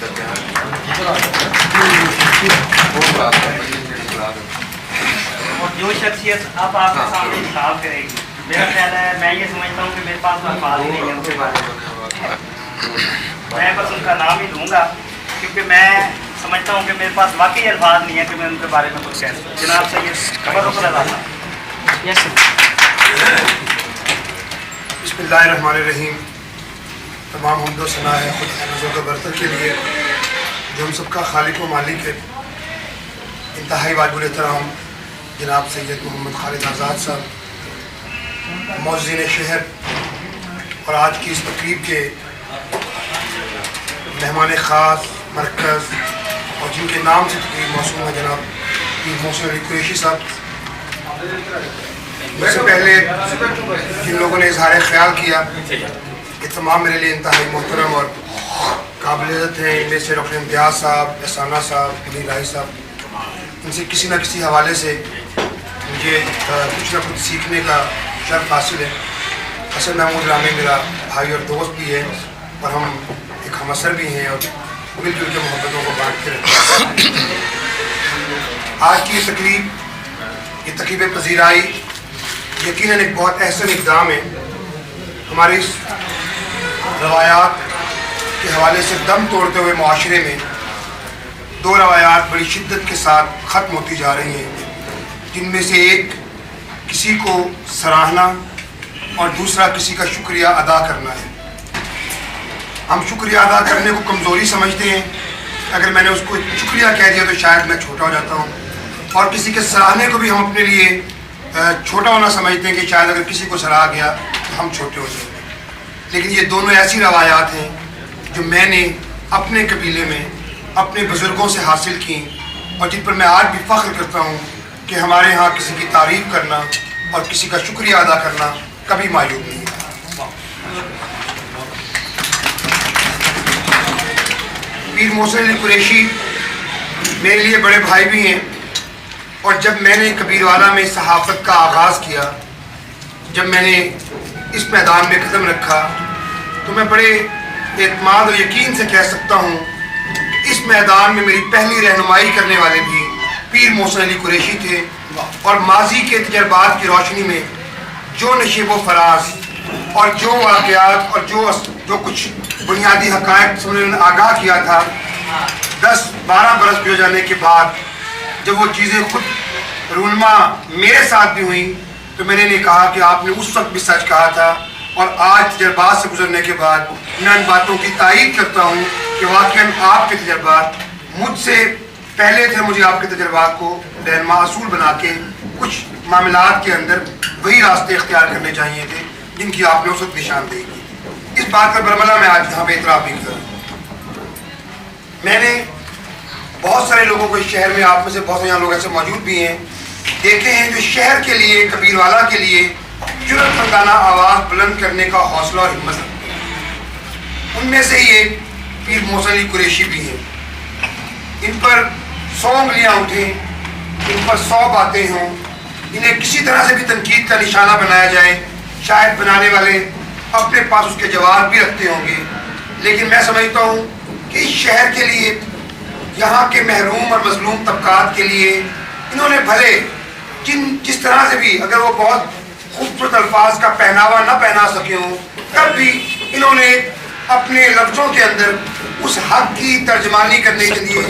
کرتے ہیں. اور جو شخصیت اب آپ کے سامنے انتخاب کرے گی، میرا خیال ہے میں یہ سمجھتا ہوں کہ میرے پاس الفاظ ہی نہیں ہے ان کے بارے میں. میں بس ان کا نام ہی دوں گا کیونکہ میں سمجھتا ہوں کہ میرے پاس واقعی الفاظ نہیں ہے کہ میں ان کے بارے میں کچھ کہہ سکوں. جناب سید تبرک رضا صاحب. یس بسم اللہ الرحمن الرحیم. تمام حمد و ثنا ہے خود حفظ و برکت کے لیے جو ہم سب کا خالق و مالک ہے. انتہائی واجب الاحترام جناب سید محمد خالد آزاد صاحب معززین شہر اور آج کی اس تقریب کے مہمان خاص مرکز اور جن کے نام سے تقریب موسوم ہے جناب پیر محسن علی قریشی صاحب. اس سے پہلے جن لوگوں نے اظہار خیال کیا یہ تمام میرے لیے انتہائی محترم اور قابل عزت ہیں. ان میں سے ڈاکٹر امتیاز صاحب، احسانہ صاحب، علی رائی صاحب، ان سے کسی نہ کسی حوالے سے مجھے کچھ نہ کچھ سیکھنے کا شرف حاصل ہے. حسن محمود رامی میرا بھائی اور دوست بھی ہے اور ہم ایک ہم اثر بھی ہیں اور مل جل کے محبتوں کو بانٹتے رہتے ہیں. آج کی یہ تقریب پذیرائی یقیناً ایک بہت احسن اقدام ہے. ہماری اس روایات کے حوالے سے دم توڑتے ہوئے معاشرے میں دو روایات بڑی شدت کے ساتھ ختم ہوتی جا رہی ہیں، جن میں سے ایک کسی کو سراہنا اور دوسرا کسی کا شکریہ ادا کرنا ہے. ہم شکریہ ادا کرنے کو کمزوری سمجھتے ہیں. اگر میں نے اس کو شکریہ کہہ دیا تو شاید میں چھوٹا ہو جاتا ہوں، اور کسی کے سراہنے کو بھی ہم اپنے لیے چھوٹا ہونا سمجھتے ہیں کہ شاید اگر کسی کو سراہا گیا تو ہم چھوٹے ہو جائیں گے. لیکن یہ دونوں ایسی روایات ہیں جو میں نے اپنے قبیلے میں اپنے بزرگوں سے حاصل کی اور جن پر میں آج بھی فخر کرتا ہوں کہ ہمارے ہاں کسی کی تعریف کرنا اور کسی کا شکریہ ادا کرنا کبھی معیوب نہیں ہے. پیر محسن علی قریشی میرے لیے بڑے بھائی بھی ہیں، اور جب میں نے کبیروالا میں صحافت کا آغاز کیا، جب میں نے اس میدان میں قدم رکھا، تو میں بڑے اعتماد اور یقین سے کہہ سکتا ہوں کہ اس میدان میں میری پہلی رہنمائی کرنے والے بھی پیر محسن علی قریشی تھے. اور ماضی کے تجربات کی روشنی میں جو نشیب و فراز اور جو واقعات اور جو کچھ بنیادی حقائق سے انہوں نے آگاہ کیا تھا، 10-12 برس گزر جانے کے بعد جب وہ چیزیں خود رونما میرے ساتھ بھی ہوئیں تو میں نے نہیں کہا کہ آپ نے اس وقت بھی سچ کہا تھا. اور آج تجربات سے گزرنے کے بعد میں ان باتوں کی تائید کرتا ہوں کہ واقعاً آپ کے تجربات مجھ سے پہلے تھے. مجھے آپ کے تجربات کو رہنما اصول بنا کے کچھ معاملات کے اندر وہی راستے اختیار کرنے چاہیے تھے جن کی آپ نے اس وقت نشاندہی کی. اس بات کا برملا میں آج یہاں پہ اعتراف بھی کروں. میں نے بہت سارے لوگوں کو اس شہر میں، آپ میں سے بہت سارے لوگ ایسے موجود بھی ہیں، دیکھے ہیں جو شہر کے لیے، کبیروالا کے لیے جرأت مندانہ آواز بلند کرنے کا حوصلہ اور ہمت رکھتے ہیں. ان میں سے یہ پیر محسن علی قریشی بھی ہیں. ان پر 100 انگلیاں اٹھیں، ان پر 100 باتیں ہوں، انہیں کسی طرح سے بھی تنقید کا نشانہ بنایا جائے، شاید بنانے والے اپنے پاس اس کے جواب بھی رکھتے ہوں گے. لیکن میں سمجھتا ہوں کہ اس شہر کے لیے، یہاں کے محروم اور مظلوم طبقات کے لیے انہوں نے بھلے جس طرح سے بھی، اگر وہ بہت خوبصورت الفاظ کا پہناوا نہ پہنا سکے ہوں، تب بھی انہوں نے اپنے لفظوں کے اندر اس حق کی ترجمانی کرنے کے لیے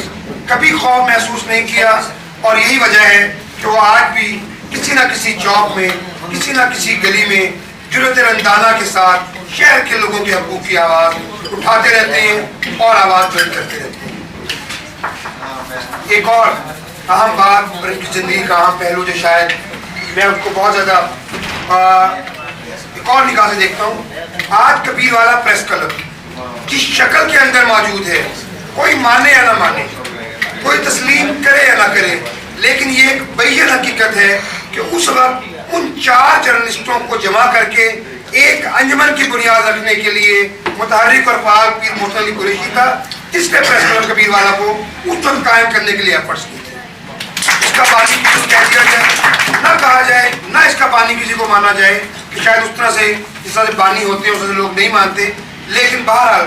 کبھی خوف محسوس نہیں کیا. اور یہی وجہ ہے کہ وہ آج بھی کسی نہ کسی چوک میں، کسی نہ کسی گلی میں جرأت رندانہ کے ساتھ شہر کے لوگوں کے حقوق کی آواز اٹھاتے رہتے ہیں اور آواز بلند کرتے رہتے ہیں. ایک اور اہم بات اور ان کی زندگی کا اہم پہلو جو شاید میں اس کو بہت زیادہ ایک اور نگاہ سے دیکھتا ہوں، آج کبیروالا پریس کلب جس شکل کے اندر موجود ہے، کوئی مانے یا نہ مانے، کوئی تسلیم کرے یا نہ کرے، لیکن یہ ایک بین حقیقت ہے کہ اس وقت ان 4 جرنلسٹوں کو جمع کر کے ایک انجمن کی بنیاد رکھنے کے لیے متحرک اور فعال پیر محسن علی قریشی تھا، جس نے پریس کلب کبیروالا کو اس وقت قائم کرنے کے لیے ایفرٹس کیے تھے. اس کا بانی کسی کو کہہ دیا جائے، نہ کہا جائے، نہ اس کا بانی کسی کو مانا جائے کہ شاید اس طرح سے جس طرح سے بانی ہوتے ہیں اس طرح سے لوگ نہیں مانتے. لیکن بہرحال